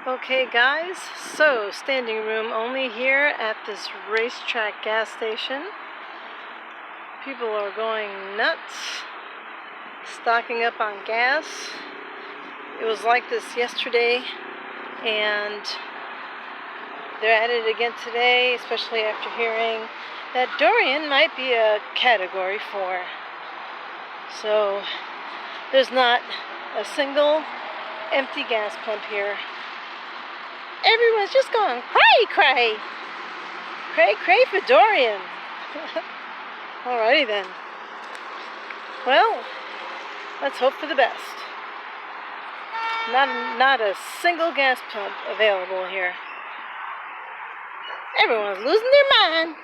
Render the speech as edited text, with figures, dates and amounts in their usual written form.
Okay guys, so standing room only here at this racetrack gas station. People are going nuts, stocking up on gas. It was like this yesterday and they're at it again today, especially after hearing that Dorian might be a Category 4. So there's not a single empty gas pump here. Everyone's just going cray cray. Cray cray for Dorian. Alrighty then. Well, let's hope for the best. Not a single gas pump available here. Everyone's losing their mind.